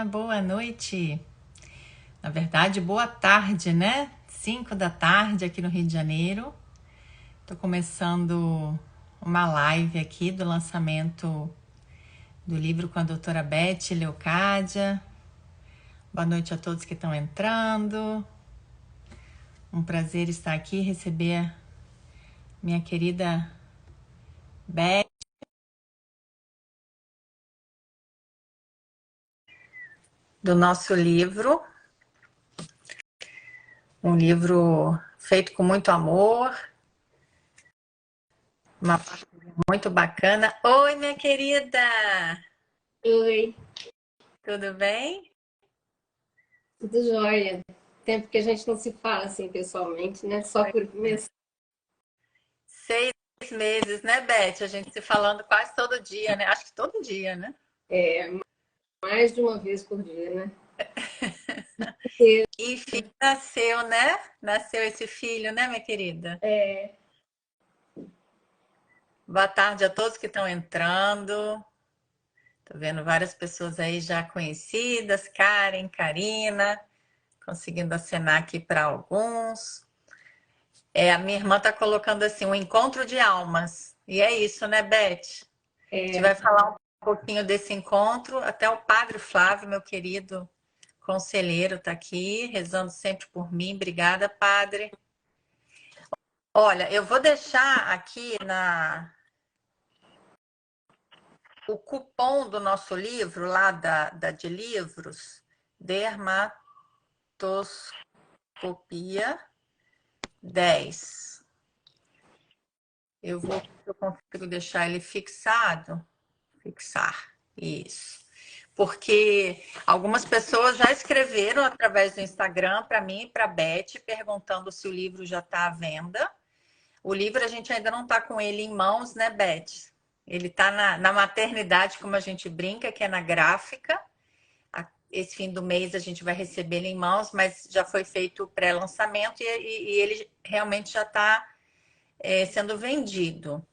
Boa noite. Na verdade, boa tarde, né? 5 da tarde aqui no Rio de Janeiro. Tô começando uma live aqui do lançamento do livro com a doutora Beth Leocádia. Boa noite a todos que estão entrando. Um prazer estar aqui e receber minha querida Beth. Do nosso livro. Um livro feito com muito amor. Uma parceria muito bacana. Oi, minha querida! Oi, Tudo bem? tudo jóia. Tempo que a gente não se fala assim pessoalmente, né? Só por mensagem. 6 meses, né, Beth? A gente se falando quase todo dia, né? Acho que todo dia, né? Mais de uma vez por dia, né? E filho nasceu, né? Nasceu esse filho, né, minha querida? É, Boa tarde a todos que estão entrando. Tô vendo várias pessoas aí já conhecidas, Karen, Karina, conseguindo acenar aqui para alguns. A minha irmã tá colocando assim, um encontro de almas. E é isso, né, Beth? A gente vai falar um pouquinho desse encontro. Até o Padre Flávio, meu querido conselheiro, está aqui, rezando sempre por mim. Obrigada, Padre. Olha, eu vou deixar aqui o cupom do nosso livro, lá da de livros, Dermatoscopia 10. Eu consigo deixar ele fixado. Fixar, isso. Porque algumas pessoas já escreveram através do Instagram para mim e para a Beth, perguntando se o livro já está à venda. O livro a gente ainda não está com ele em mãos, né, Beth? Ele está na maternidade, como a gente brinca, que é na gráfica. Esse fim do mês a gente vai receber ele em mãos, mas já foi feito o pré-lançamento e ele realmente já está sendo vendido.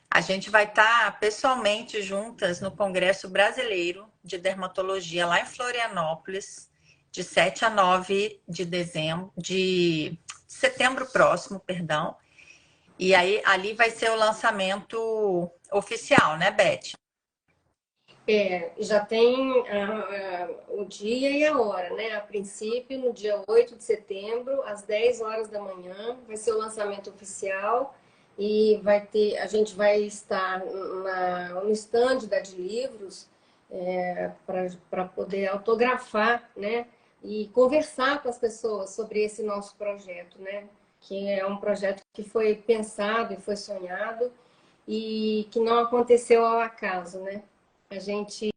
A gente vai estar pessoalmente juntas no Congresso Brasileiro de Dermatologia lá em Florianópolis, de 7 a 9 de dezembro, de setembro próximo, perdão. E aí ali vai ser o lançamento oficial, né, Beth? já tem o dia e a hora, né? A princípio, no dia 8 de setembro, às 10 horas da manhã, vai ser o lançamento oficial e a gente vai estar no stand da de livros para poder autografar, né? E conversar com as pessoas sobre esse nosso projeto, né? Que é um projeto que foi pensado e foi sonhado e que não aconteceu ao acaso, né? A gente,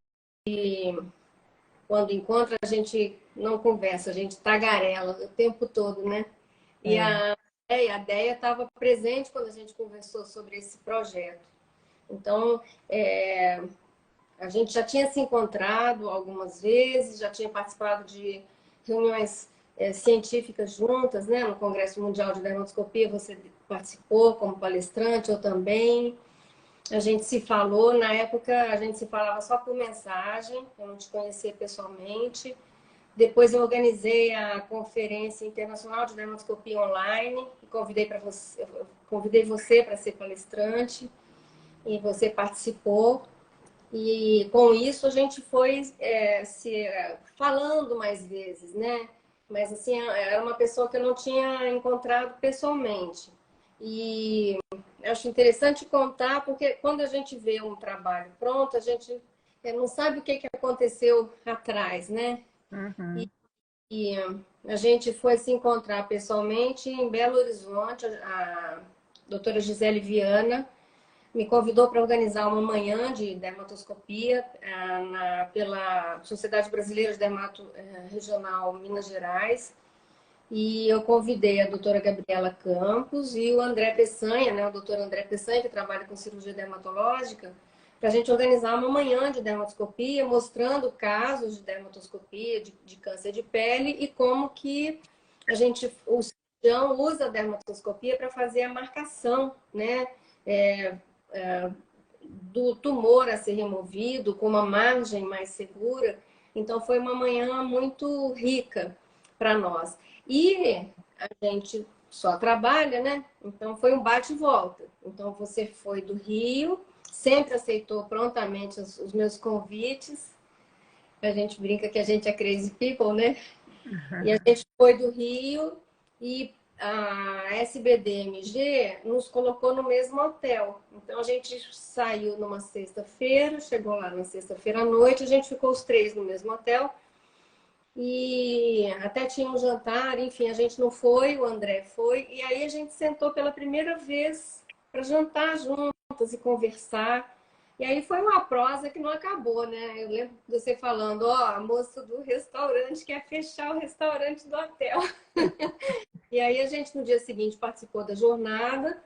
quando encontra, a gente não conversa, a gente tagarela o tempo todo, né? E a Déia estava presente quando a gente conversou sobre esse projeto. Então, a gente já tinha se encontrado algumas vezes, já tinha participado de reuniões científicas juntas, né? No Congresso Mundial de Dermatoscopia, você participou como palestrante, eu também. A gente se falou, na época a gente se falava só por mensagem, eu não te conhecia pessoalmente. Depois eu organizei a Conferência Internacional de Dermatoscopia Online e convidei você para ser palestrante e você participou. E com isso a gente foi falando mais vezes, né? Mas assim, era uma pessoa que eu não tinha encontrado pessoalmente. E eu acho interessante contar, porque quando a gente vê um trabalho pronto, a gente não sabe o que aconteceu atrás, né? Uhum. E a gente foi se encontrar pessoalmente em Belo Horizonte, a doutora Gisele Viana me convidou para organizar uma manhã de dermatoscopia pela Sociedade Brasileira de Dermato Regional Minas Gerais. E eu convidei a doutora Gabriela Campos e o André Peçanha, né, o doutor André Peçanha, que trabalha com cirurgia dermatológica, para a gente organizar uma manhã de dermatoscopia, mostrando casos de dermatoscopia, de câncer de pele e como que o cirurgião usa a dermatoscopia para fazer a marcação, né, do tumor a ser removido com uma margem mais segura Então foi uma manhã muito rica para nós. E a gente só trabalha, né? Então foi um bate e volta. Então você foi do Rio, sempre aceitou prontamente os meus convites. A gente brinca que a gente é crazy people, né? E a gente foi do Rio e a SBDMG nos colocou no mesmo hotel. Então a gente saiu numa sexta-feira, chegou lá na sexta-feira à noite, a gente ficou os três no mesmo hotel. E até tinha um jantar, enfim, a gente não foi, o André foi, e aí a gente sentou pela primeira vez para jantar juntas e conversar. E aí foi uma prosa que não acabou, né? Eu lembro de você falando, ó, a moça do restaurante quer fechar o restaurante do hotel. E aí a gente no dia seguinte participou da jornada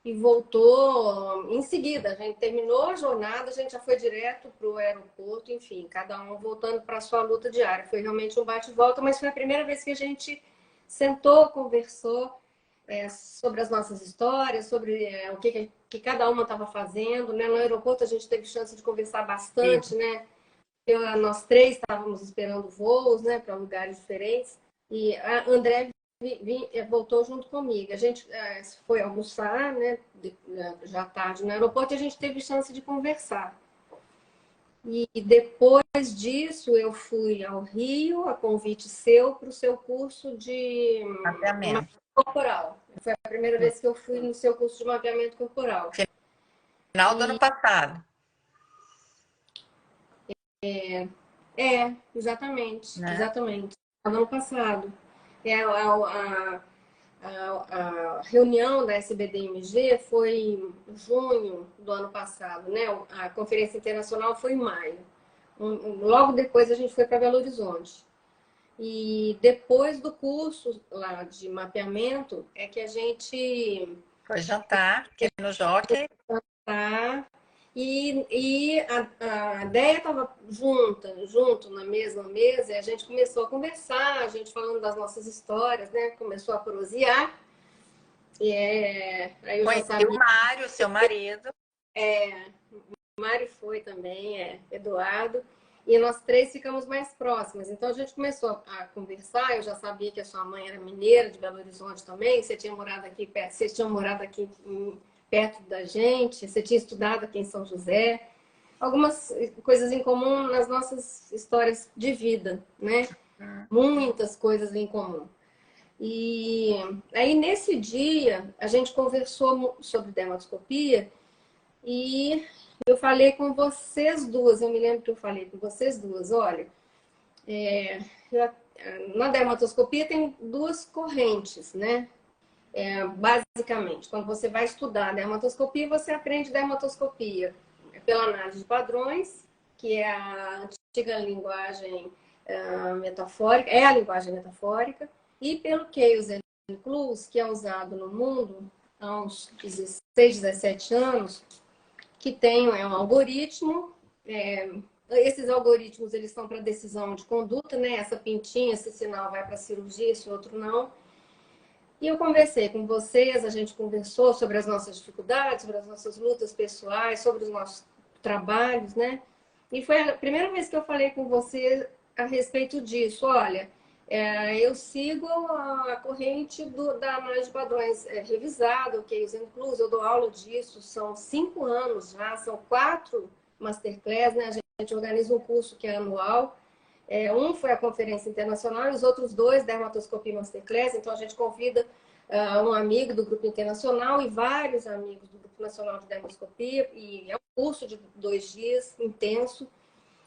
e voltou em seguida. A gente terminou a jornada, a gente já foi direto para o aeroporto, enfim, cada um voltando para a sua luta diária. Foi realmente um bate-volta, mas foi a primeira vez que a gente sentou, conversou sobre as nossas histórias, sobre o que cada uma estava fazendo. Né? No aeroporto a gente teve chance de conversar bastante, né? Nós três estávamos esperando voos, né, para lugares diferentes. E a André voltou junto comigo. A gente foi almoçar, né, já tarde no aeroporto, e a gente teve chance de conversar. E depois disso, eu fui ao Rio, a convite seu, para o seu curso de Mapeamento. corporal. Foi a primeira vez que eu fui no seu curso de mapeamento corporal. Final do ano passado. Exatamente, Né? exatamente. No ano passado. A reunião da SBDMG foi em junho do ano passado, né? A conferência internacional foi em maio. Logo depois a gente foi para Belo Horizonte. E depois do curso lá de mapeamento é que a gente Foi jantar aqui no Jockey. tá. E a ideia estava junto na mesma mesa, e a gente começou a conversar, a gente falando das nossas histórias, né? Começou a prosear. Aí eu já Conheci sabia. o Mário, seu marido. O Mário foi também, Eduardo. E nós três ficamos mais próximas. Então a gente começou a conversar. Eu já sabia que a sua mãe era mineira, de Belo Horizonte também. Você tinha morado aqui perto, vocês tinham morado aqui perto da gente. Você tinha estudado aqui em São José. Algumas coisas em comum nas nossas histórias de vida, né? Muitas coisas em comum. E aí nesse dia a gente conversou sobre dermatoscopia e eu falei com vocês duas, eu me lembro que eu falei com vocês duas, olha, na dermatoscopia tem duas correntes, né? Basicamente, quando você vai estudar a dermatoscopia, você aprende dermatoscopia pela análise de padrões, que é a antiga linguagem metafórica, é a linguagem metafórica, e pelo Chaos and Clues, que é usado no mundo há uns 16, 17 anos, que tem um algoritmo. Esses algoritmos eles são para decisão de conduta, né? Essa pintinha, esse sinal vai para a cirurgia, esse outro não. E eu conversei com vocês, a gente conversou sobre as nossas dificuldades, sobre as nossas lutas pessoais, sobre os nossos trabalhos, né? E foi a primeira vez que eu falei com você a respeito disso. Olha, eu sigo a corrente da análise de padrões revisada, o Chaos and Clues, eu dou aula disso, são 5 anos já, são 4 masterclass, né? A gente organiza um curso que é anual. Um foi a conferência internacional e os outros 2, dermatoscopia masterclass. Então a gente convida um amigo do grupo internacional e vários amigos do grupo nacional de dermatoscopia, e é um curso de 2 dias intenso.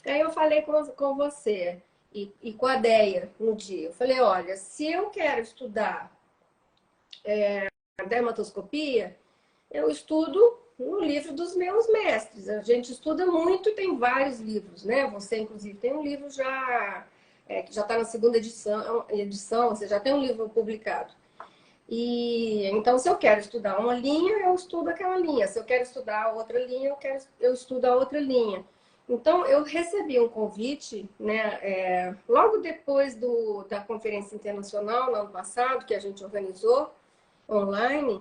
Aí eu falei com você e com a Deia no dia. Eu falei, olha, se eu quero estudar dermatoscopia, eu estudo no livro dos meus mestres. A gente estuda muito e tem vários livros, né? Você, inclusive, tem um livro já que já está na segunda edição, você já tem um livro publicado. E então, se eu quero estudar uma linha, eu estudo aquela linha. Se eu quero estudar outra linha, eu estudo a outra linha. Então, eu recebi um convite, né, logo depois da Conferência Internacional, no ano passado, que a gente organizou online,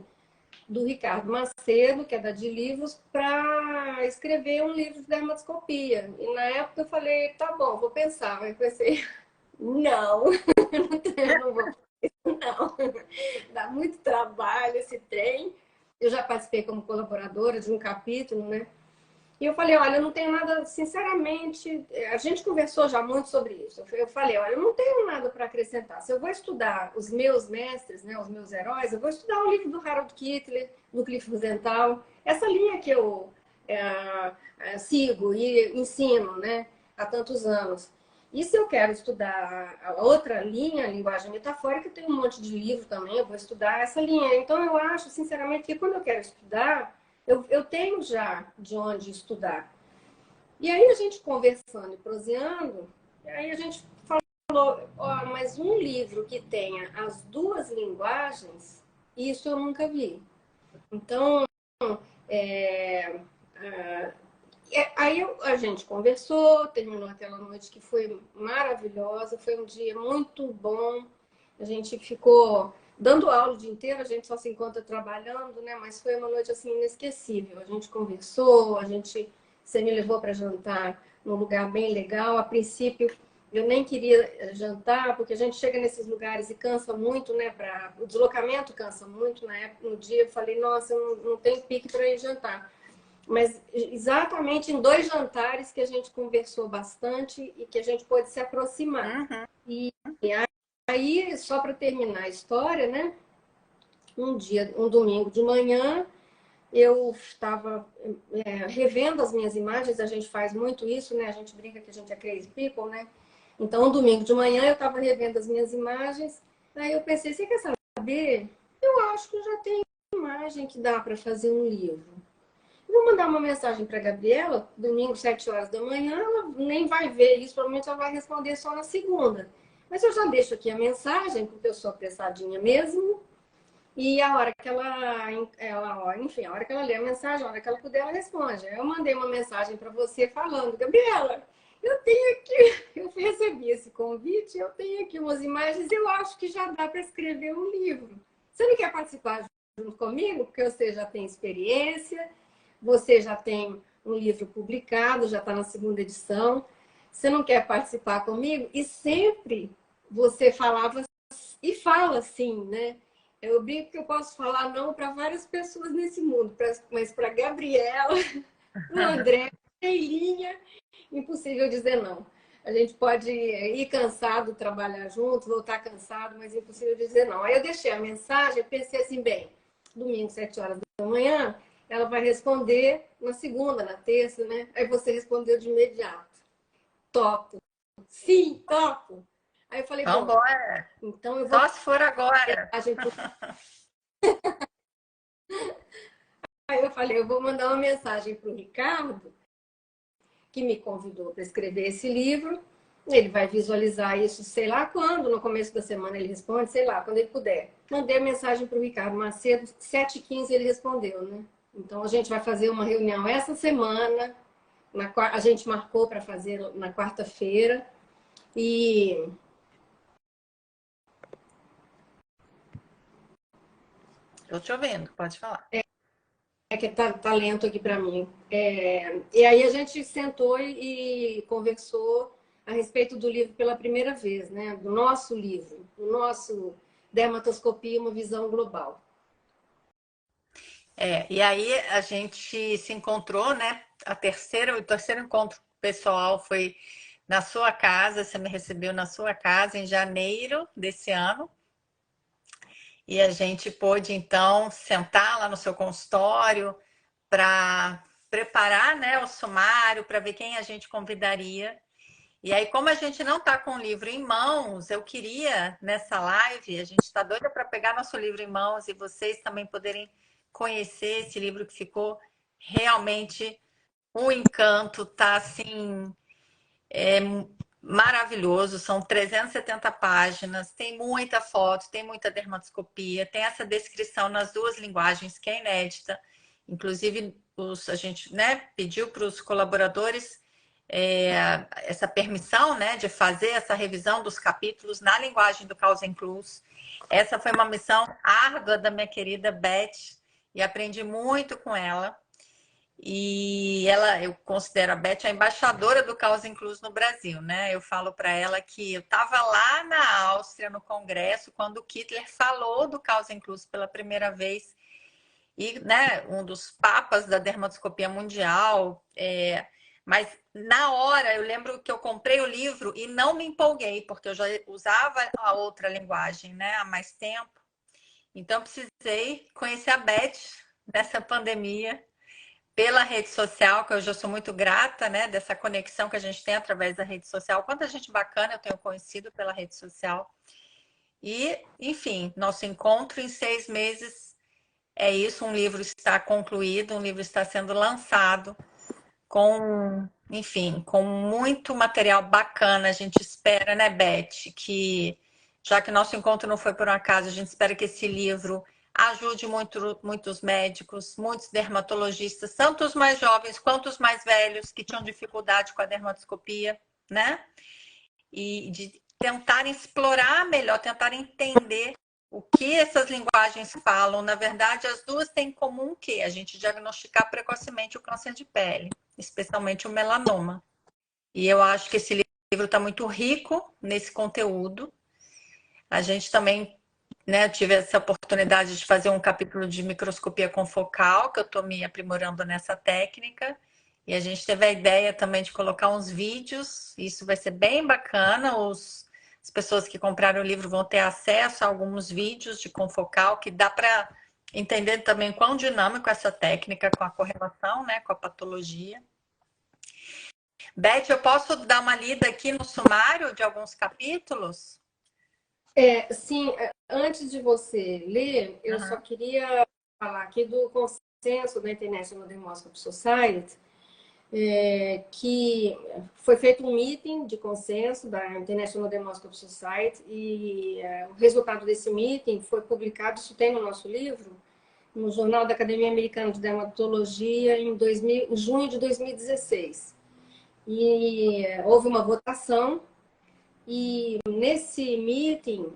do Ricardo Macedo, que é da de livros, para escrever um livro de dermatoscopia. E na época eu falei, tá bom, vou pensar. Mas pensei, não, não vou, não. Dá muito trabalho esse trem. Eu já participei como colaboradora de um capítulo, né? E eu falei, olha, eu não tenho nada, sinceramente, a gente conversou já muito sobre isso. Eu falei, olha, eu não tenho nada para acrescentar. Se eu vou estudar os meus mestres, né, os meus heróis, eu vou estudar o livro do Harold Kittler, do Cliff Rosenthal, essa linha que eu sigo e ensino, né, há tantos anos. E se eu quero estudar a outra linha, a linguagem metafórica, tem um monte de livro também, eu vou estudar essa linha. Então, eu acho, sinceramente, que quando eu quero estudar, eu tenho já de onde estudar. E aí a gente conversando e proseando, aí a gente falou, ó, mas um livro que tenha as duas linguagens, isso eu nunca vi. Então, é, aí a gente conversou, terminou aquela noite que foi maravilhosa, foi um dia muito bom. A gente ficou dando aula o dia inteiro, a gente só se encontra trabalhando, né? Mas foi uma noite assim inesquecível. A gente conversou, você me levou para jantar num lugar bem legal. A princípio, eu nem queria jantar, porque a gente chega nesses lugares e cansa muito, né? O deslocamento cansa muito. Na época, no dia, eu falei, nossa, eu não tenho pique para ir jantar. Mas exatamente em 2 jantares que a gente conversou bastante e que a gente pôde se aproximar. Uhum. E aí, só para terminar a história, né? Um domingo de manhã, eu estava revendo as minhas imagens, a gente faz muito isso, né? A gente brinca que a gente é crazy people, né? Então, um domingo de manhã, eu estava revendo as minhas imagens, aí eu pensei, você quer saber? Eu acho que eu já tenho imagem que dá para fazer um livro. Vou mandar uma mensagem para a Gabriela, domingo, 7 horas da manhã, ela nem vai ver isso, provavelmente ela vai responder só na segunda. Mas eu já deixo aqui a mensagem, porque eu sou apressadinha mesmo, e a hora que enfim, a hora que ela lê a mensagem, a hora que ela puder, ela responde. Eu mandei uma mensagem para você falando, Gabriela, eu tenho aqui, eu recebi esse convite, eu tenho aqui umas imagens, eu acho que já dá para escrever um livro. Você não quer participar junto comigo? Porque você já tem experiência, você já tem um livro publicado, já está na segunda edição. Você não quer participar comigo? E sempre você falava e fala assim, né? Eu brinco que eu posso falar não para várias pessoas nesse mundo, mas para Gabriela, para o André, Eilinha, impossível dizer não. A gente pode ir cansado, trabalhar junto, voltar cansado, mas impossível dizer não. Aí eu deixei a mensagem, eu pensei assim, bem, domingo, 7 horas da manhã, ela vai responder na segunda, na terça, né? Aí você respondeu de imediato. Topo. Sim, topo. Aí eu falei, Vamos bom, embora. então eu vou Só se for agora. Aí eu falei, eu vou mandar uma mensagem para o Ricardo, que me convidou para escrever esse livro. Ele vai visualizar isso, sei lá quando, no começo da semana ele responde, sei lá, quando ele puder. Mandei a mensagem para o Ricardo Macedo, 7h15 ele respondeu, né? Então a gente vai fazer uma reunião essa semana, a gente marcou para fazer na quarta-feira, e Estou te ouvindo, pode falar. que tá lento aqui para mim. E aí a gente sentou e conversou a respeito do livro pela primeira vez, né? Do nosso livro, do nosso Dermatoscopia, uma visão global. E aí a gente se encontrou, né? O terceiro encontro pessoal foi na sua casa, você me recebeu na sua casa em janeiro desse ano. E a gente pôde, então, sentar lá no seu consultório para preparar, né, o sumário, para ver quem a gente convidaria. E aí, como a gente não está com o livro em mãos, eu queria, nessa live, a gente está doida para pegar nosso livro em mãos e vocês também poderem conhecer esse livro que ficou realmente um encanto, tá assim, maravilhoso, são 370 páginas, tem muita foto, tem muita dermatoscopia, tem essa descrição nas duas linguagens que é inédita. Inclusive, a gente, né, pediu para os colaboradores essa permissão, né, de fazer essa revisão dos capítulos na linguagem do Causa Inclus. Essa foi uma missão árdua da minha querida Beth, e aprendi muito com ela. E ela, eu considero a Beth a embaixadora do Causa Incluso no Brasil, né? Eu falo para ela que eu estava lá na Áustria, no Congresso, quando o Kittler falou do Causa Incluso pela primeira vez, e, né, um dos papas da dermatoscopia mundial. Mas na hora, eu lembro que eu comprei o livro e não me empolguei, porque eu já usava a outra linguagem, né, há mais tempo. Então, precisei conhecer a Beth nessa pandemia pela rede social, que eu já sou muito grata, né, dessa conexão que a gente tem através da rede social. Quanta gente bacana eu tenho conhecido pela rede social. E, enfim, nosso encontro em 6 meses é isso. Um livro está concluído, um livro está sendo lançado com, enfim, com muito material bacana. A gente espera, né, Beth, que já que nosso encontro não foi por um acaso, a gente espera que esse livro ajude muitos médicos, muitos dermatologistas, tanto os mais jovens quanto os mais velhos que tinham dificuldade com a dermatoscopia, né? E de tentar explorar melhor, tentar entender o que essas linguagens falam. Na verdade, as duas têm em comum que a gente diagnosticar precocemente o câncer de pele, especialmente o melanoma. E eu acho que esse livro está muito rico nesse conteúdo. A gente também, né, tive essa oportunidade de fazer um capítulo de microscopia confocal, que eu estou me aprimorando nessa técnica. E a gente teve a ideia também de colocar uns vídeos. Isso vai ser bem bacana. As pessoas que compraram o livro vão ter acesso a alguns vídeos de confocal, que dá para entender também quão dinâmico essa técnica com a correlação, né, com a patologia. Beth, eu posso dar uma lida aqui no sumário de alguns capítulos? Sim, antes de você ler, eu só queria falar aqui do consenso da International Dermoscopy Society, que foi feito um meeting de consenso da International Dermoscopy Society e o resultado desse meeting foi publicado, isso tem no nosso livro, no Jornal da Academia Americana de Dermatologia em junho de 2016. E houve uma votação e nesse meeting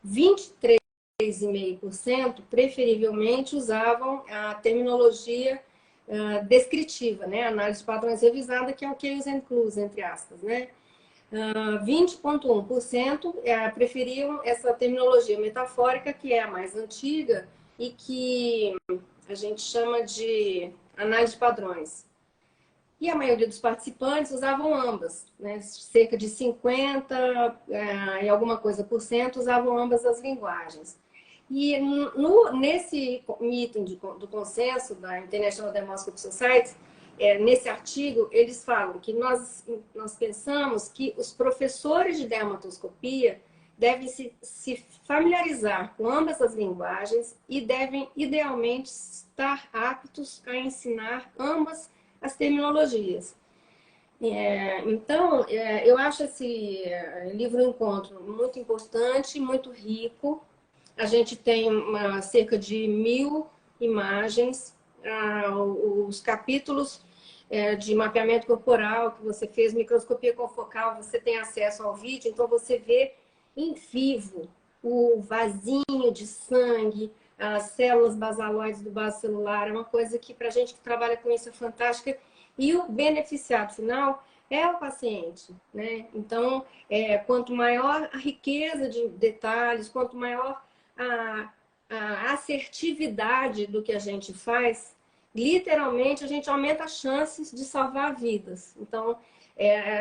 23,5% preferivelmente usavam a terminologia descritiva, né? Análise de padrões revisada, que é o case and clues, entre aspas, né? 20,1% preferiam essa terminologia metafórica, que é a mais antiga e que a gente chama de análise de padrões. E a maioria dos participantes usavam ambas, né? Cerca de 50 e alguma coisa por cento usavam ambas as linguagens. E nesse meeting do consenso da International Dermoscopy Society, nesse artigo, eles falam que nós pensamos que os professores de dermatoscopia devem se familiarizar com ambas as linguagens e devem, idealmente, estar aptos a ensinar ambas as terminologias. Então, eu acho esse livro Encontro muito importante, muito rico. A gente tem cerca de 1000 imagens, os capítulos de mapeamento corporal que você fez, microscopia confocal, você tem acesso ao vídeo, então você vê em vivo o vasinho de sangue, as células basaloides do vaso celular, é uma coisa que para a gente que trabalha com isso é fantástica, e o beneficiado final é o paciente, né? Então, quanto maior a riqueza de detalhes, quanto maior a assertividade do que a gente faz, literalmente a gente aumenta as chances de salvar vidas. Então,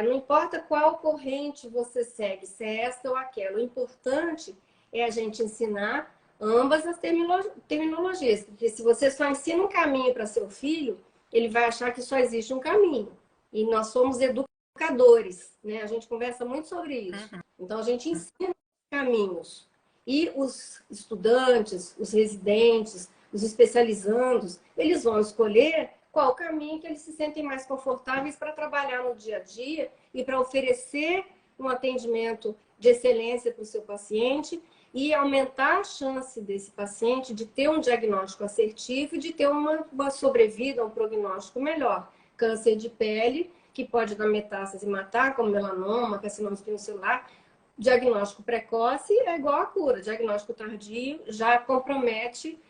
não importa qual corrente você segue, se é esta ou aquela, o importante é a gente ensinar ambas as terminologias, porque se você só ensina um caminho para seu filho, ele vai achar que só existe um caminho. E nós somos educadores, né? A gente conversa muito sobre isso. Então, a gente ensina caminhos. E os estudantes, os residentes, os especializandos, eles vão escolher qual caminho que eles se sentem mais confortáveis para trabalhar no dia a dia e para oferecer um atendimento de excelência para o seu paciente e aumentar a chance desse paciente de ter um diagnóstico assertivo e de ter uma sobrevida, um prognóstico melhor. Câncer de pele, que pode dar metástase e matar, como melanoma, carcinoma espinocelular. Diagnóstico precoce é igual a cura. Diagnóstico tardio já compromete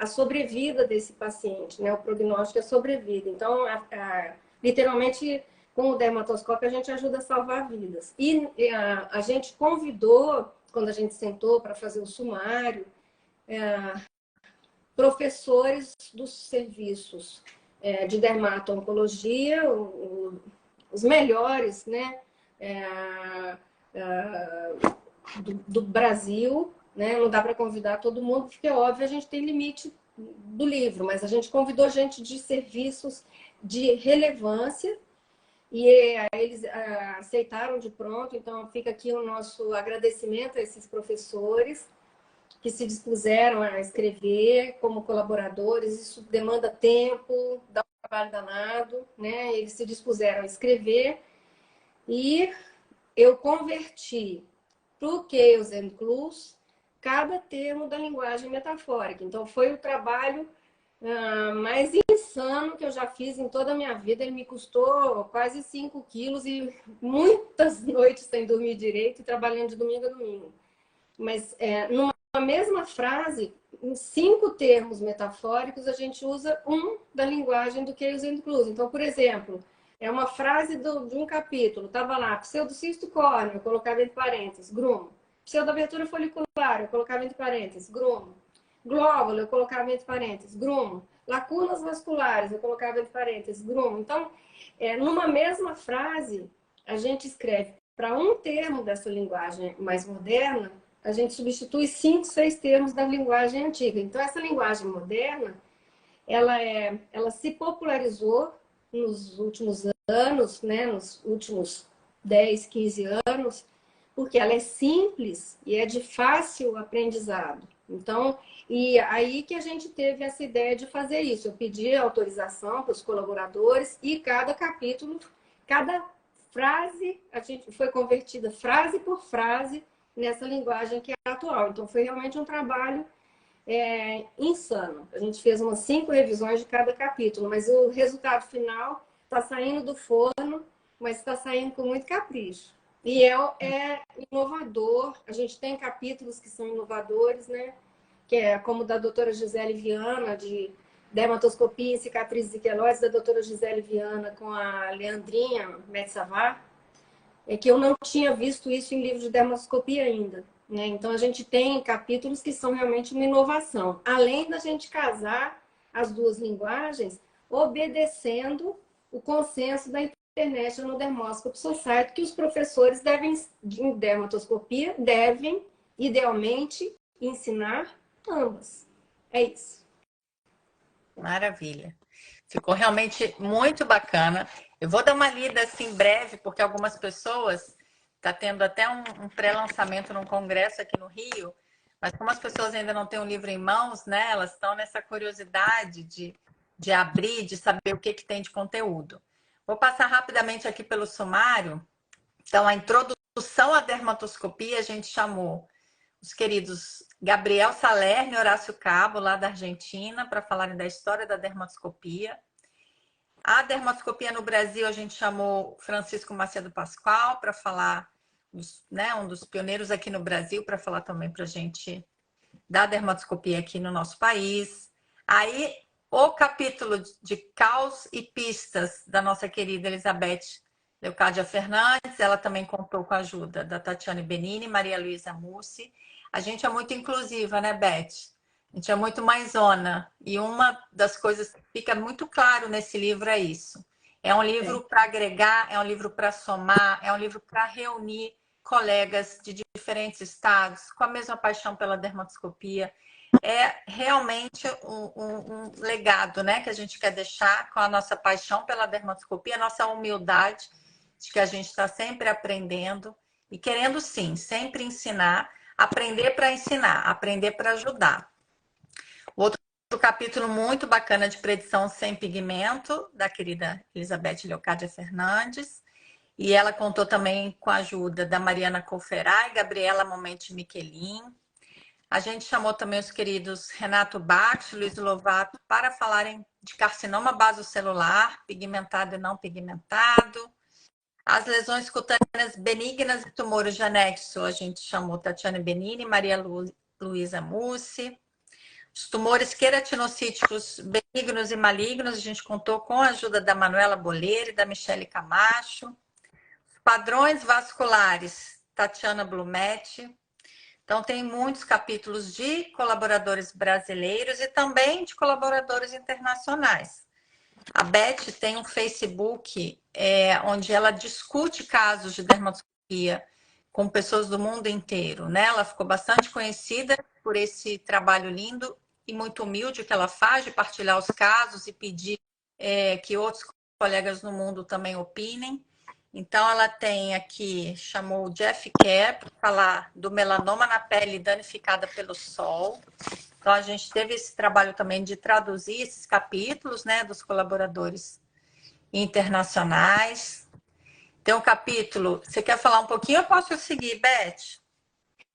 a sobrevida desse paciente, né? O prognóstico é sobrevida. Então, literalmente, com o dermatoscópio, a gente ajuda a salvar vidas. E a gente convidou, quando a gente sentou para fazer o sumário, professores dos serviços de dermato-oncologia, os melhores, né? Do Brasil, né? Não dá para convidar todo mundo, porque, óbvio, a gente tem limite do livro, mas a gente convidou gente de serviços de relevância e eles aceitaram de pronto. Então, fica aqui o nosso agradecimento a esses professores que se dispuseram a escrever como colaboradores. Isso demanda tempo, dá um trabalho danado, né? Eles se dispuseram a escrever e eu converti para o Chaos and Clues cada termo da linguagem metafórica. Então, foi o trabalho mais insano que eu já fiz em toda a minha vida. Ele me custou quase 5 quilos e muitas noites sem dormir direito e trabalhando de domingo a domingo. Mas numa mesma frase, em 5 termos metafóricos, a gente usa um da linguagem do Chaos and Clues. Então, por exemplo, é uma frase de um capítulo, estava lá, pseudocisto córneo, eu colocava entre parênteses, grumo. Pseudoabertura folicular, eu colocava entre parênteses, grumo. Glóbulo, eu colocava entre parênteses, grumo. Lacunas vasculares, eu colocava entre parênteses, grumo. Então, numa mesma frase, a gente escreve para um termo dessa linguagem mais moderna, a gente substitui 5, 6 termos da linguagem antiga. Então, essa linguagem moderna, ela se popularizou nos últimos anos, né, nos últimos 10, 15 anos, porque ela é simples e é de fácil aprendizado. Então, e aí que a gente teve essa ideia de fazer isso. Eu pedi autorização para os colaboradores e cada capítulo, cada frase, a gente foi convertida frase por frase nessa linguagem que é atual. Então, foi realmente um trabalho insano. A gente fez umas 5 revisões de cada capítulo, mas o resultado final está saindo do forno, mas está saindo com muito capricho. E é inovador. A gente tem capítulos que são inovadores, né? Que é como o da doutora Gisele Viana, de dermatoscopia em cicatrizes e queloides, da doutora Gisele Viana com a Leandrinha Metsavar, que eu não tinha visto isso em livro de dermatoscopia ainda. Né? Então, a gente tem capítulos que são realmente uma inovação. Além da gente casar as duas linguagens, obedecendo o consenso da International Dermoscopy Society, que os professores de dermatoscopia devem, idealmente, ensinar ambas. É isso. Maravilha. Ficou realmente muito bacana. Eu vou dar uma lida assim breve, porque algumas pessoas está tendo até um pré-lançamento num congresso aqui no Rio, mas como as pessoas ainda não têm o livro em mãos, né? Elas estão nessa curiosidade de abrir, de saber o que tem de conteúdo. Vou passar rapidamente aqui pelo sumário. Então, a introdução à dermatoscopia, a gente chamou os queridos Gabriel Salerno e Horácio Cabo, lá da Argentina, para falarem da história da dermatoscopia. A dermatoscopia no Brasil, a gente chamou Francisco Macedo Pascoal para falar, né, um dos pioneiros aqui no Brasil, para falar também para a gente da dermatoscopia aqui no nosso país. Aí, o capítulo de caos e pistas da nossa querida Elizabeth Leocádia Fernandes, ela também contou com a ajuda da Tatiane Benini, Maria Luísa Mussi. A gente é muito inclusiva, né, Beth? A gente é muito mãezona. E uma das coisas que fica muito claro nesse livro é isso. É um livro para agregar, é um livro para somar, é um livro para reunir colegas de diferentes estados com a mesma paixão pela dermatoscopia. É realmente um legado, né, que a gente quer deixar com a nossa paixão pela dermatoscopia, a nossa humildade de que a gente está sempre aprendendo e querendo, sim, sempre ensinar, aprender para ensinar, aprender para ajudar. Outro capítulo muito bacana de predição sem pigmento, da querida Elizabeth Leocádia Fernandes. E ela contou também com a ajuda da Mariana Colferay, Gabriela Momenti Michelin. A gente chamou também os queridos Renato Bax, Luiz Lovato, para falarem de carcinoma basocelular, pigmentado e não pigmentado. As lesões cutâneas benignas e tumores de anexo, a gente chamou Tatiane Benini, Maria Luísa Mussi. Os tumores queratinocíticos benignos e malignos, a gente contou com a ajuda da Manuela Boleiro e da Michele Camacho. Os padrões vasculares, Tatiana Blumetti. Então, tem muitos capítulos de colaboradores brasileiros e também de colaboradores internacionais. A Beth tem um Facebook onde ela discute casos de dermatoscopia com pessoas do mundo inteiro, né? Ela ficou bastante conhecida por esse trabalho lindo e muito humilde que ela faz de partilhar os casos e pedir que outros colegas no mundo também opinem. Então, ela tem aqui, chamou o Jeff Kerr para falar do melanoma na pele danificada pelo sol. Então, a gente teve esse trabalho também de traduzir esses capítulos, né, dos colaboradores internacionais. Tem um capítulo, você quer falar um pouquinho? Eu posso seguir, Beth?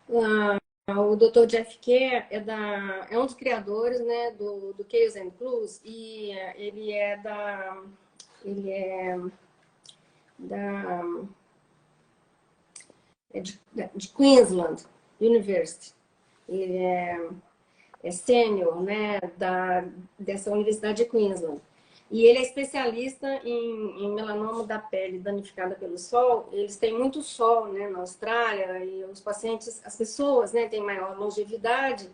O Dr. Jeff Kerr é um dos criadores, né, do Chaos and Clues, e ele é da de Queensland University. Ele é sênior, né, dessa Universidade de Queensland. E ele é especialista em melanoma da pele danificada pelo sol. Eles têm muito sol, né, na Austrália, e os pacientes, as pessoas, né, têm maior longevidade.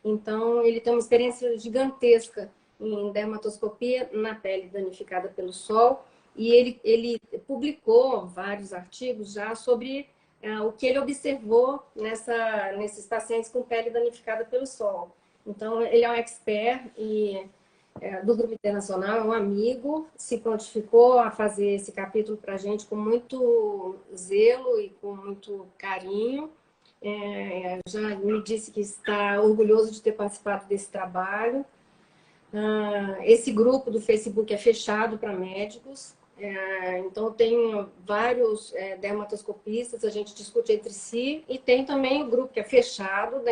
Então, ele tem uma experiência gigantesca em dermatoscopia na pele danificada pelo sol. E ele publicou vários artigos já sobre o que ele observou nesses pacientes com pele danificada pelo sol. Então, ele é um expert do Grupo Internacional, é um amigo, se prontificou a fazer esse capítulo para a gente com muito zelo e com muito carinho. Já me disse que está orgulhoso de ter participado desse trabalho. Esse grupo do Facebook é fechado para médicos, então tem vários dermatoscopistas, a gente discute entre si, e tem também o grupo que é fechado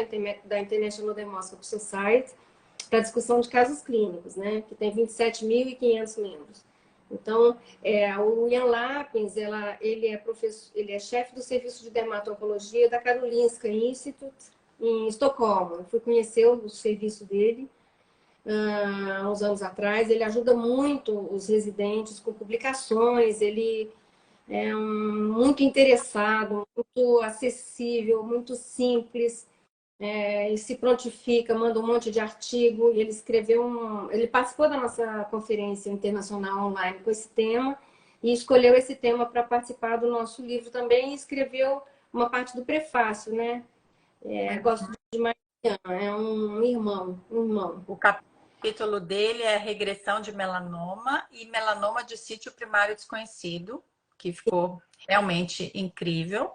da International Dermoscopy Society para discussão de casos clínicos, né, que tem 27.500 membros. Então, o Ian Lapins, ele é chefe do serviço de dermatologia da Karolinska Institute em Estocolmo. Eu fui conhecer o serviço dele há uns anos atrás. Ele ajuda muito os residentes com publicações, ele é muito interessado, muito acessível, muito simples, e se prontifica, manda um monte de artigo. Ele ele participou da nossa conferência internacional online com esse tema e escolheu esse tema para participar do nosso livro também e escreveu uma parte do prefácio, né? Gosto demais, é um irmão. O capítulo dele é regressão de melanoma e melanoma de sítio primário desconhecido, que ficou realmente incrível.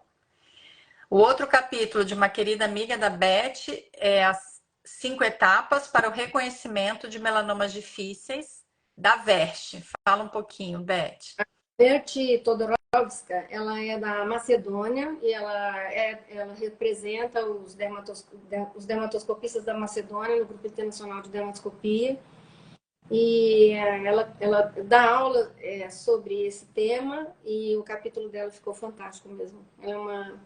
O outro capítulo de uma querida amiga da Beth é as 5 etapas para o reconhecimento de melanomas difíceis, da VERST. Fala um pouquinho, Beth. Beth Todorovska, ela é da Macedônia e ela representa os dermatoscopistas da Macedônia no Grupo Internacional de Dermatoscopia. E ela dá aula sobre esse tema e o capítulo dela ficou fantástico mesmo. Ela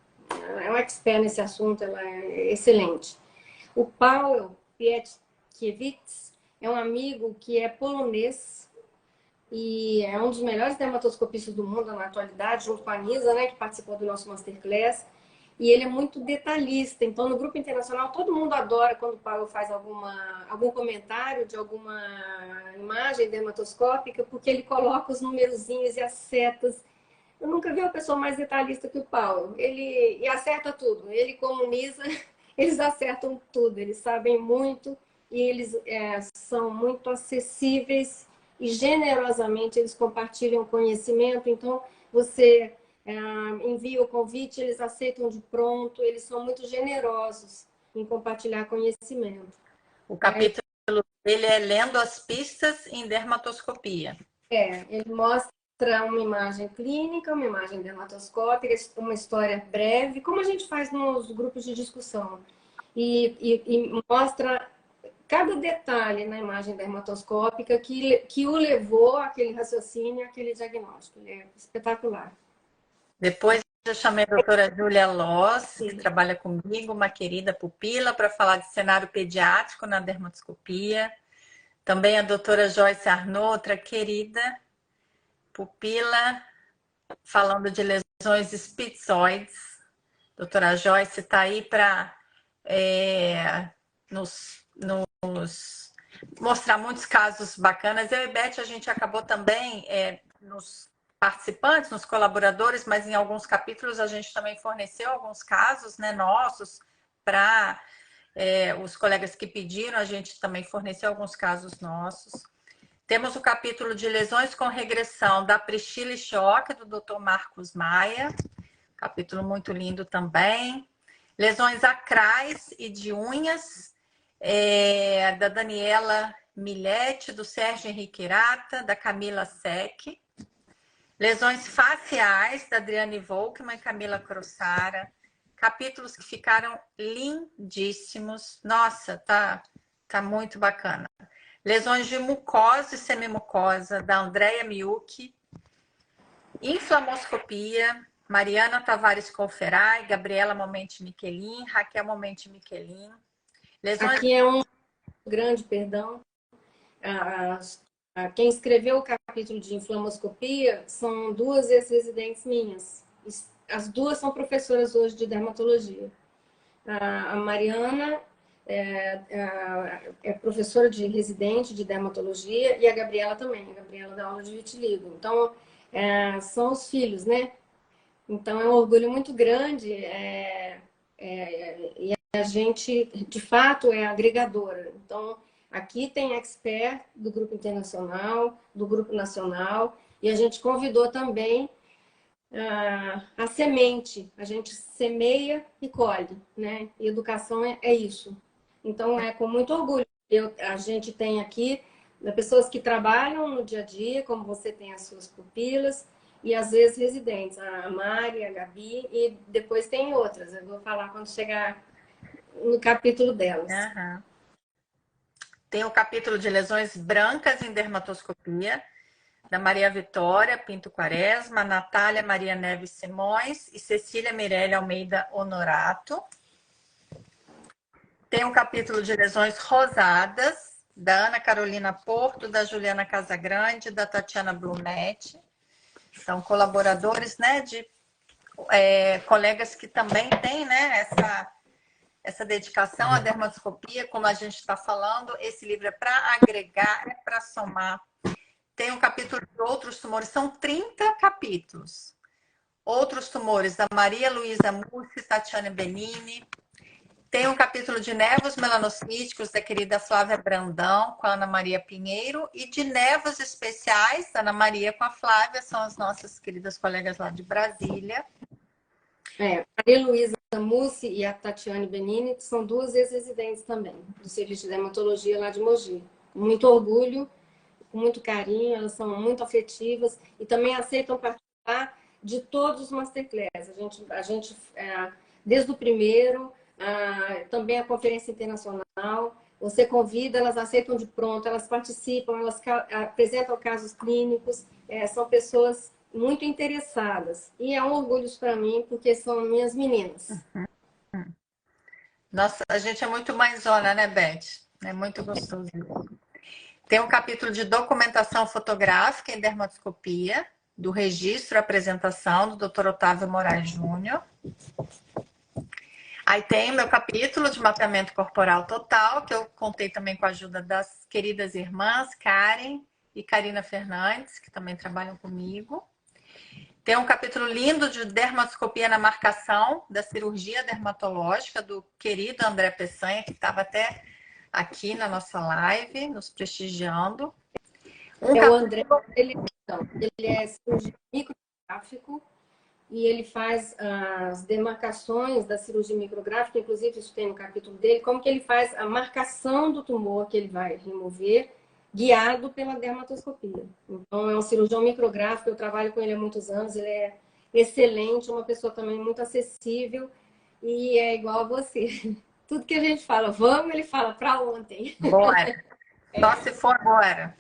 é uma expert nesse assunto, ela é excelente. O Paweł Pietkiewicz é um amigo que é polonês e é um dos melhores dermatoscopistas do mundo na atualidade, junto com a Anisa, né, que participou do nosso Masterclass. E ele é muito detalhista. Então, no Grupo Internacional, todo mundo adora quando o Paulo faz algum comentário de alguma imagem dermatoscópica, porque ele coloca os numerozinhos e as setas. Eu nunca vi uma pessoa mais detalhista que o Paulo. Ele acerta tudo. Ele comunica, eles acertam tudo. Eles sabem muito e eles são muito acessíveis e generosamente eles compartilham conhecimento. Então, você envia o convite, eles aceitam de pronto, eles são muito generosos em compartilhar conhecimento. O capítulo dele é Lendo as Pistas em Dermatoscopia. Ele mostra uma imagem clínica, uma imagem dermatoscópica, uma história breve, como a gente faz nos grupos de discussão. E mostra cada detalhe na imagem dermatoscópica que o levou àquele raciocínio, àquele diagnóstico. Ele é espetacular. Depois já chamei a doutora Júlia Loss, que trabalha comigo, uma querida pupila, para falar de cenário pediátrico na dermatoscopia. Também a doutora Joyce Arnaud, outra querida pupila, falando de lesões espitzoides. Doutora Joyce está aí para nos mostrar muitos casos bacanas. Eu e Beth, a gente acabou também nos participantes, nos colaboradores, mas em alguns capítulos a gente também forneceu alguns casos, né, nossos para os colegas que pediram, a gente também forneceu alguns casos nossos. Temos o capítulo de lesões com regressão da Priscila Choque, do Dr. Marcos Maia, capítulo muito lindo também. Lesões acrais e de unhas, da Daniela Milete, do Sérgio Henrique Irata, da Camila Sec. Lesões faciais, da Adriane Volkmann e Camila Crossara. Capítulos que ficaram lindíssimos. Nossa, tá muito bacana. Lesões de mucosa e semimucosa, da Andrea Miucchi. Inflamoscopia, Mariana Tavares Conferai, Gabriela Momenti Michelin, Raquel Momenti Michelin. Lesões... Aqui é um grande, perdão. Quem escreveu o capítulo de inflamoscopia são duas ex-residentes minhas. As duas são professoras hoje de dermatologia. A Mariana é professora de residente de dermatologia e a Gabriela também. A Gabriela dá aula de vitiligo. Então, são os filhos, né? Então, é um orgulho muito grande e a gente, de fato, é agregadora. Então, aqui tem expert do grupo internacional, do grupo nacional, e a gente convidou também a semente. A gente semeia e colhe, né? E educação é isso. Então, é com muito orgulho. A gente tem aqui pessoas que trabalham no dia a dia, como você tem as suas pupilas, e às vezes residentes, a Mari, a Gabi, e depois tem outras. Eu vou falar quando chegar no capítulo delas. Uhum. Tem o capítulo de lesões brancas em dermatoscopia, da Maria Vitória Pinto Quaresma, Natália Maria Neves Simões e Cecília Mirelle Almeida Honorato. Tem um capítulo de lesões rosadas, da Ana Carolina Porto, da Juliana Casagrande, da Tatiana Blumetti. São colaboradores, né, de colegas que também têm, né, essa dedicação à dermatoscopia, como a gente está falando. Esse livro é para agregar, é para somar. Tem um capítulo de outros tumores, são 30 capítulos. Outros tumores, da Maria Luísa Mussi, Tatiane Benini. Tem um capítulo de nevos melanocíticos, da querida Flávia Brandão, com a Ana Maria Pinheiro. E de nevos especiais, da Ana Maria com a Flávia, são as nossas queridas colegas lá de Brasília. Maria Luísa Mussi e a Tatiane Benini são duas ex-residentes também, do Serviço de Dermatologia lá de Mogi. Muito orgulho, com muito carinho, elas são muito afetivas e também aceitam participar de todos os masterclass. A gente desde o primeiro, também a conferência internacional, você convida, elas aceitam de pronto, elas participam, elas apresentam casos clínicos, são pessoas muito interessadas. E é um orgulho para mim, porque são minhas meninas. Nossa, a gente é muito mãezona, né, Beth? É muito gostoso. Tem um capítulo de documentação fotográfica em dermatoscopia, do registro e apresentação do Dr. Otávio Moraes Júnior. Aí tem o meu capítulo de mapeamento corporal total, que eu contei também com a ajuda das queridas irmãs Karen e Karina Fernandes, que também trabalham comigo. Tem um capítulo lindo de dermatoscopia na marcação da cirurgia dermatológica do querido André Peçanha, que estava até aqui na nossa live, nos prestigiando. O André, ele é cirurgião micrográfico e ele faz as demarcações da cirurgia micrográfica, inclusive isso tem no capítulo dele, como que ele faz a marcação do tumor que ele vai remover, guiado pela dermatoscopia. Então, é um cirurgião micrográfico, eu trabalho com ele há muitos anos, ele é excelente, uma pessoa também muito acessível e é igual a você. Tudo que a gente fala, vamos, ele fala para ontem. Bora. Só se for agora.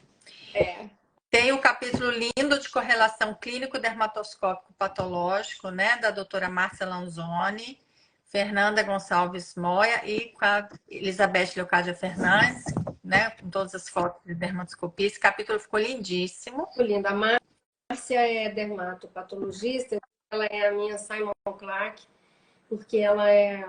Tem o capítulo lindo de correlação clínico dermatoscópico patológico, né, da doutora Márcia Lanzoni, Fernanda Gonçalves Moya e com a Elizabeth Leocádia Fernandes, né, com todas as fotos de dermatoscopia. Esse capítulo ficou lindíssimo. Muito linda. A Márcia é dermatopatologista, ela é a minha Simon Clark, porque ela é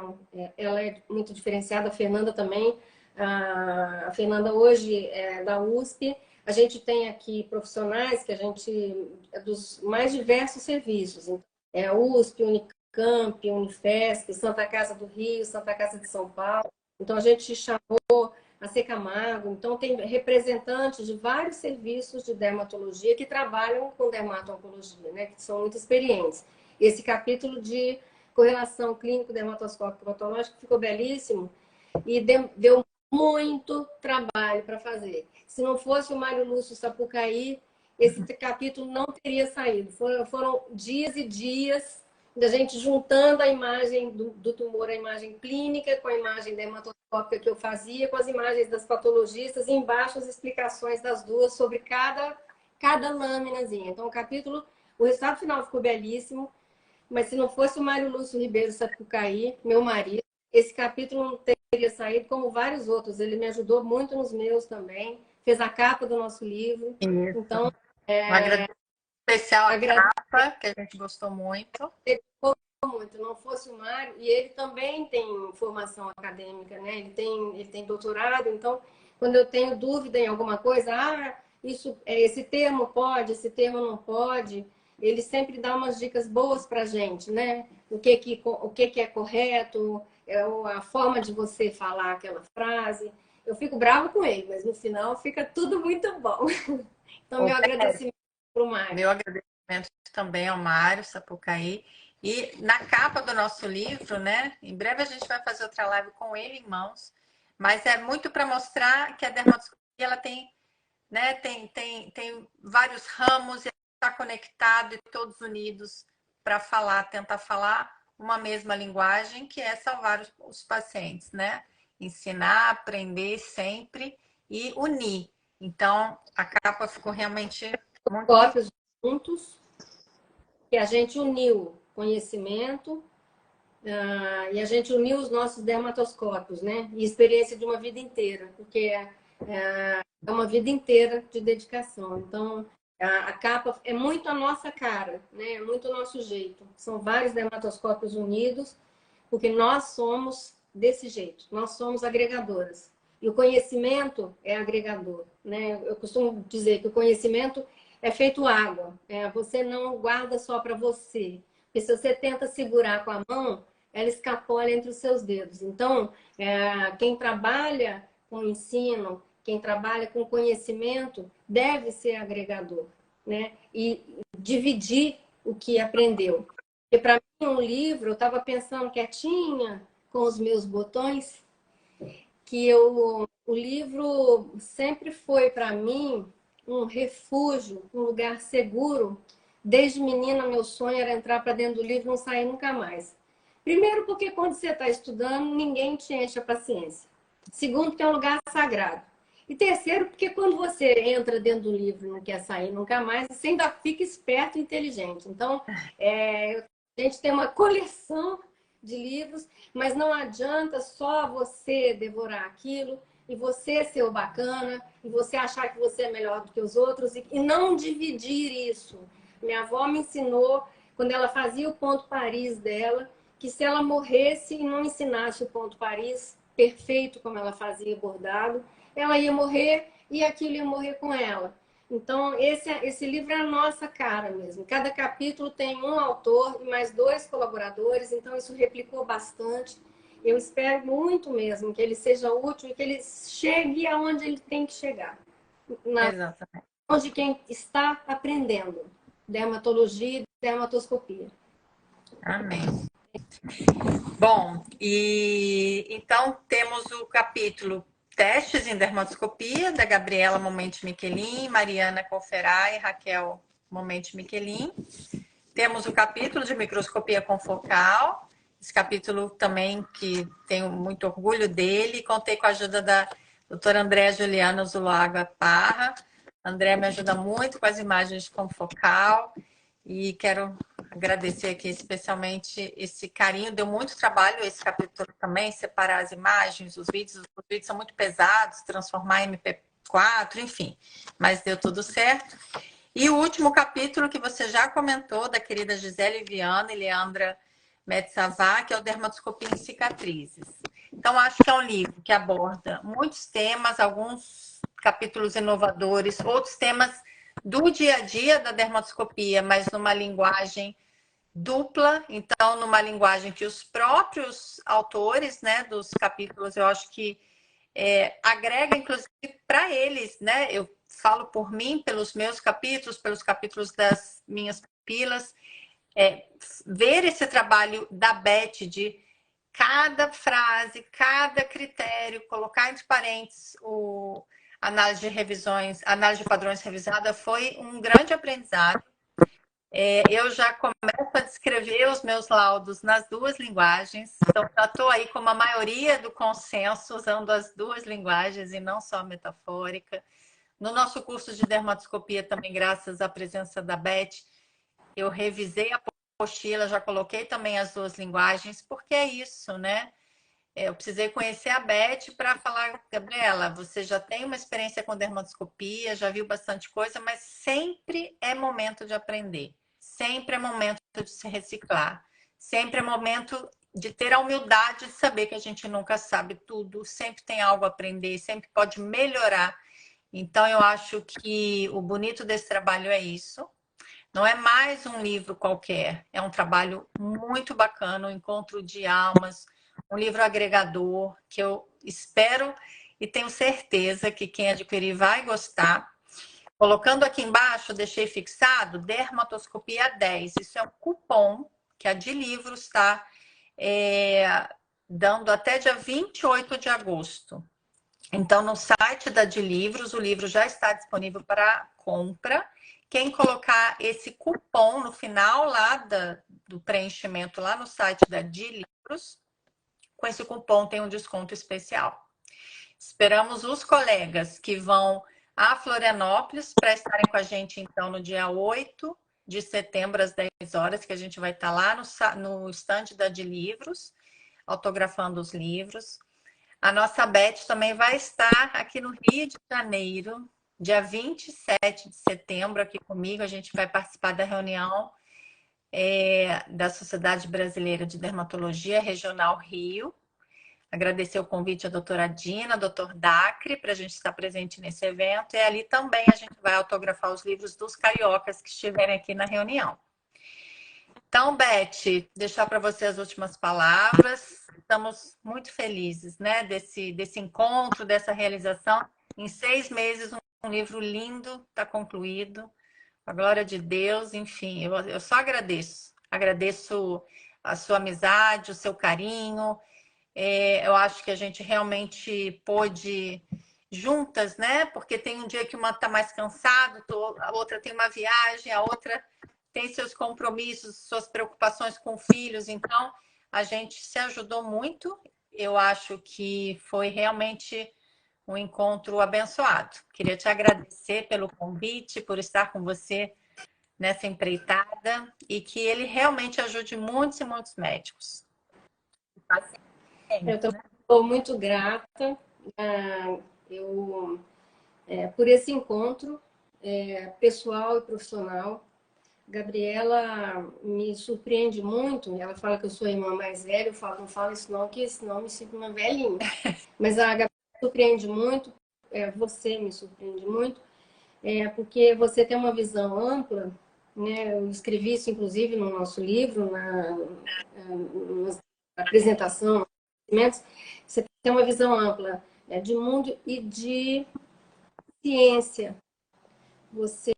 muito diferenciada, a Fernanda também. A Fernanda hoje é da USP. A gente tem aqui profissionais que a gente é dos mais diversos serviços. É a USP, Unicamp, Unifesp, Santa Casa do Rio, Santa Casa de São Paulo. Então a gente chamou a Secamago. Então tem representantes de vários serviços de dermatologia que trabalham com dermato-oncologia, né, que são muito experientes. Esse capítulo de correlação clínico dermatoscópico patológico ficou belíssimo e deu muito trabalho para fazer. Se não fosse o Mário Lúcio Sapucaí, esse capítulo não teria saído. Foram dias e dias da gente juntando a imagem do tumor, a imagem clínica, com a imagem dermatoscópica que eu fazia, com as imagens das patologistas, e embaixo as explicações das duas sobre cada lâminazinha. Então, o resultado final ficou belíssimo, mas se não fosse o Mário Lúcio Ribeiro Sapucaí, meu marido, esse capítulo não teria saído, como vários outros. Ele me ajudou muito nos meus também, fez a capa do nosso livro. Isso. Então, Um agradecimento especial à capa, que a gente gostou muito. Muito, não fosse o Mário, e ele também tem formação acadêmica, né? Ele tem doutorado, então quando eu tenho dúvida em alguma coisa, esse termo pode, esse termo não pode, ele sempre dá umas dicas boas para a gente, né? O que é correto, a forma de você falar aquela frase. Eu fico brava com ele, mas no final fica tudo muito bom. Então, meu agradecimento para o Mário. Meu agradecimento também ao Mário Sapucaí. E na capa do nosso livro, né? Em breve a gente vai fazer outra live com ele em mãos, mas é muito para mostrar que a dermatoscopia ela tem, né? Tem vários ramos e está conectado e todos unidos para tentar falar uma mesma linguagem, que é salvar os pacientes, né? Ensinar, aprender sempre e unir. Então a capa ficou realmente muito cópias juntos, que a gente uniu conhecimento e a gente uniu os nossos dermatoscópios, né? E experiência de uma vida inteira, porque é uma vida inteira de dedicação. Então, a capa é muito a nossa cara, né? É muito o nosso jeito. São vários dermatoscópios unidos, porque nós somos desse jeito, nós somos agregadoras. E o conhecimento é agregador, né? Eu costumo dizer que o conhecimento é feito água. Você não guarda só para você. Porque se você tenta segurar com a mão, ela escapola entre os seus dedos. Então, quem trabalha com ensino, quem trabalha com conhecimento, deve ser agregador, né? E dividir o que aprendeu. Porque para mim, um livro, eu estava pensando quietinha, com os meus botões, que o livro sempre foi para mim um refúgio, um lugar seguro. Desde menina, meu sonho era entrar para dentro do livro e não sair nunca mais. Primeiro, porque quando você está estudando, ninguém te enche a paciência. Segundo, porque é um lugar sagrado. E terceiro, porque quando você entra dentro do livro e não quer sair nunca mais, você ainda fica esperto e inteligente. Então, a gente tem uma coleção de livros, mas não adianta só você devorar aquilo e você ser o bacana, e você achar que você é melhor do que os outros e não dividir isso. Minha avó me ensinou, quando ela fazia o ponto Paris dela, que se ela morresse e não ensinasse o ponto Paris perfeito, como ela fazia bordado, ela ia morrer e aquilo ia morrer com ela. Então, esse livro é a nossa cara mesmo. Cada capítulo tem um autor e mais 2 colaboradores, então isso replicou bastante. Eu espero muito mesmo que ele seja útil e que ele chegue aonde ele tem que chegar. Exatamente. Onde quem está aprendendo dermatologia e dermatoscopia. Amém. Bom, e então temos o capítulo Testes em Dermatoscopia, da Gabriela Momenti Michelin, Mariana Conferai, Raquel Momenti Michelin. Temos o capítulo de microscopia confocal, esse capítulo também que tenho muito orgulho dele, contei com a ajuda da doutora Andréa Juliana Zulaga Parra, André me ajuda muito com as imagens com focal. E quero agradecer aqui especialmente esse carinho. Deu muito trabalho esse capítulo também, separar as imagens, os vídeos são muito pesados, transformar em MP4, enfim. Mas deu tudo certo. E o último capítulo que você já comentou, da querida Gisele Viana e Leandra Metsavá, que é o Dermatoscopia em Cicatrizes. Então, acho que é um livro que aborda muitos temas, alguns capítulos inovadores, outros temas do dia a dia da dermatoscopia, mas numa linguagem dupla, então numa linguagem que os próprios autores, né, dos capítulos, eu acho que agrega, inclusive, para eles, né? Eu falo por mim, pelos meus capítulos, pelos capítulos das minhas pupilas, ver esse trabalho da Beth de cada frase, cada critério, colocar entre parênteses o análise de revisões, análise de padrões revisada foi um grande aprendizado. Eu já começo a descrever os meus laudos nas duas linguagens, então já estou aí com a maioria do consenso usando as duas linguagens e não só a metafórica. No nosso curso de dermatoscopia também, graças à presença da Beth, eu revisei a apostila, já coloquei também as duas linguagens, porque é isso, né? Eu precisei conhecer a Beth para falar, Gabriela, você já tem uma experiência com dermatoscopia, já viu bastante coisa, mas sempre é momento de aprender. Sempre é momento de se reciclar. Sempre é momento de ter a humildade de saber que a gente nunca sabe tudo, sempre tem algo a aprender, sempre pode melhorar. Então, eu acho que o bonito desse trabalho é isso. Não é mais um livro qualquer, é um trabalho muito bacana, um encontro de almas, um livro agregador que eu espero e tenho certeza que quem adquirir vai gostar. Colocando aqui embaixo, deixei fixado Dermatoscopia 10. Isso é um cupom que a de livros está dando até dia 28 de agosto. Então, no site da de livros, o livro já está disponível para compra. Quem colocar esse cupom no final lá do preenchimento lá no site da de livros, com esse cupom tem um desconto especial. Esperamos os colegas que vão a Florianópolis para estarem com a gente, então, no dia 8 de setembro, às 10 horas, que a gente vai estar lá no stand da de livros, autografando os livros. A nossa Beth também vai estar aqui no Rio de Janeiro, dia 27 de setembro, aqui comigo. A gente vai participar da reunião da Sociedade Brasileira de Dermatologia Regional Rio. Agradecer o convite à doutora Dina, ao doutor Dacre, para a gente estar presente nesse evento. E ali também a gente vai autografar os livros dos cariocas que estiverem aqui na reunião. Então, Beth, deixar para você as últimas palavras. Estamos muito felizes, né, desse encontro, dessa realização. Em 6 meses, um livro lindo está concluído. A glória de Deus, enfim, eu só agradeço. Agradeço a sua amizade, o seu carinho. Eu acho que a gente realmente pôde juntas, né? Porque tem um dia que uma está mais cansada, a outra tem uma viagem, a outra tem seus compromissos, suas preocupações com filhos. Então, a gente se ajudou muito. Eu acho que foi realmente um encontro abençoado. Queria te agradecer pelo convite, por estar com você nessa empreitada e que ele realmente ajude muitos e muitos médicos. Eu também estou muito grata por esse encontro pessoal e profissional. Gabriela me surpreende muito. Ela fala que eu sou a irmã mais velha. Eu falo, não falo isso não, que senão eu me sinto uma velhinha. Mas a Gabriela me surpreende muito. Você me surpreende muito. Porque você tem uma visão ampla, né? Eu escrevi isso, inclusive, no nosso livro, na apresentação. Você tem uma visão ampla de mundo e de ciência. Você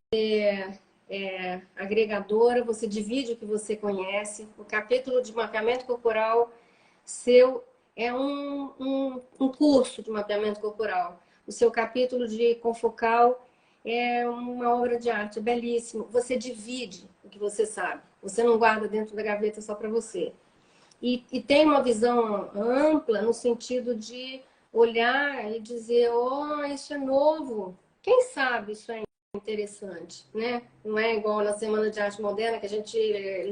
agregadora, você divide o que você conhece. O capítulo de mapeamento corporal seu é um curso de mapeamento corporal. O seu capítulo de confocal é uma obra de arte, belíssimo. Você divide o que você sabe. Você não guarda dentro da gaveta só para você. E tem uma visão ampla no sentido de olhar e dizer, oh, isso é novo. Quem sabe isso é interessante, né? Não é igual na Semana de Arte Moderna que a gente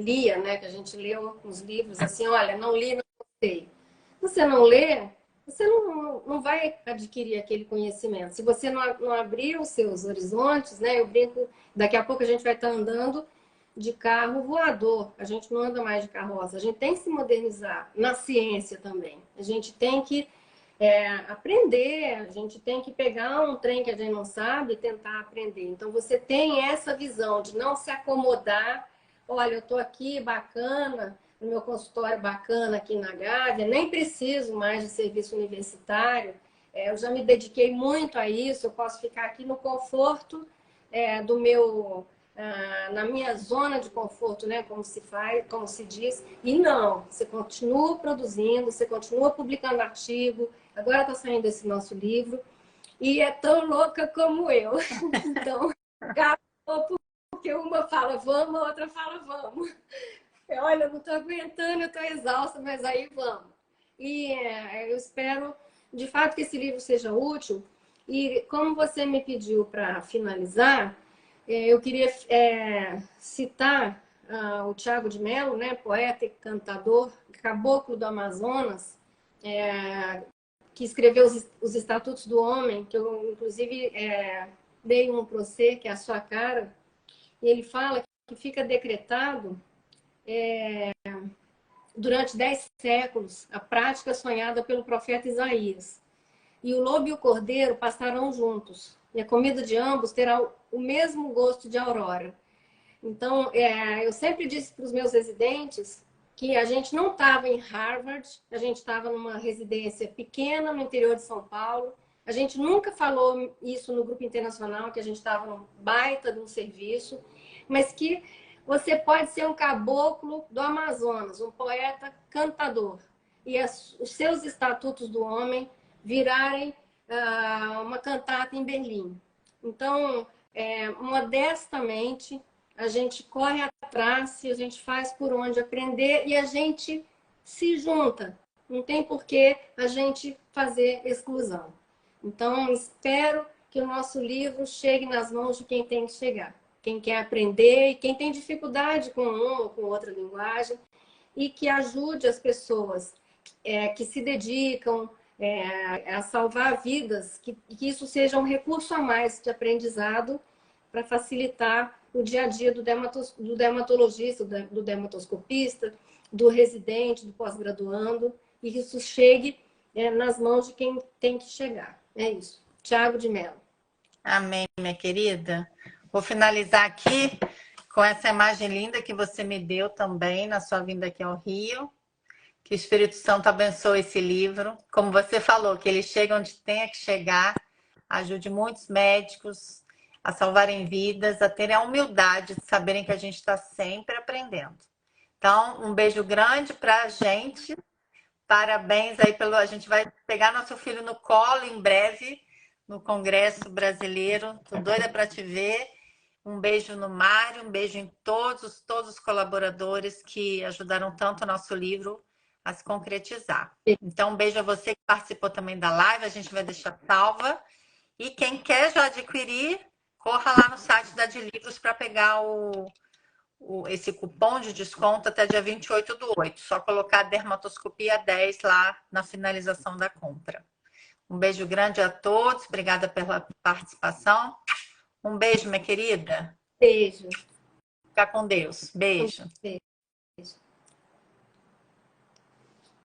lia, né? Que a gente leu uns livros assim, olha, não li, não gostei. Você não lê, você não vai adquirir aquele conhecimento. Se você não abrir os seus horizontes, né? Eu brinco, daqui a pouco a gente vai estar andando de carro voador. A gente não anda mais de carroça. A gente tem que se modernizar na ciência também. A gente tem que aprender, a gente tem que pegar um trem que a gente não sabe e tentar aprender. Então, você tem essa visão de não se acomodar. Olha, eu estou aqui bacana, no meu consultório bacana aqui na Gávea, nem preciso mais de serviço universitário. Eu já me dediquei muito a isso, eu posso ficar aqui no conforto do meu... na minha zona de conforto, né? Como se faz, como se diz. E não, você continua produzindo, você continua publicando artigo. Agora está saindo esse nosso livro. E é tão louca como eu. Então, acabou porque uma fala vamos, a outra fala vamos. Olha, eu não estou aguentando, eu estou exausta, mas aí vamos. E eu espero, de fato, que esse livro seja útil. E como você me pediu para finalizar, eu queria citar o Tiago de Mello, né, poeta e cantador, caboclo do Amazonas, que escreveu os Estatutos do Homem, que eu, inclusive, dei um para você, que é a sua cara, e ele fala que fica decretado durante 10 séculos a prática sonhada pelo profeta Isaías. E o lobo e o cordeiro passarão juntos, e a comida de ambos terá o mesmo gosto de aurora. Então, eu sempre disse para os meus residentes que a gente não estava em Harvard, a gente estava numa residência pequena no interior de São Paulo. A gente nunca falou isso no grupo internacional, que a gente estava num baita de um serviço, mas que você pode ser um caboclo do Amazonas, um poeta cantador, e os seus estatutos do homem virarem uma cantata em Berlim. Então, modestamente, a gente corre atrás, a gente faz por onde aprender e a gente se junta. Não tem por que a gente fazer exclusão. Então, espero que o nosso livro chegue nas mãos de quem tem que chegar. Quem quer aprender e quem tem dificuldade com uma ou com outra linguagem e que ajude as pessoas que se dedicam a salvar vidas, que isso seja um recurso a mais de aprendizado para facilitar o dia a dia do dermatologista, do dermatoscopista, do residente, do pós-graduando, e que isso chegue nas mãos de quem tem que chegar. É isso. Tiago de Mello. Amém, minha querida. Vou finalizar aqui com essa imagem linda que você me deu também na sua vinda aqui ao Rio. Que o Espírito Santo abençoe esse livro. Como você falou, que ele chega onde tenha que chegar, ajude muitos médicos a salvarem vidas, a terem a humildade de saberem que a gente está sempre aprendendo. Então, um beijo grande para a gente. Parabéns aí pelo... A gente vai pegar nosso filho no colo em breve, no Congresso Brasileiro. Tô doida para te ver. Um beijo no Mário, um beijo em todos os colaboradores que ajudaram tanto o nosso livro a se concretizar. Então, um beijo a você que participou também da live, a gente vai deixar salva. E quem quer já adquirir, corra lá no site da Adlivros para pegar esse cupom de desconto até dia 28/8. Só colocar dermatoscopia 10 lá na finalização da compra. Um beijo grande a todos, obrigada pela participação. Um beijo, minha querida. Beijo. Fica com Deus. Beijo. Beijo.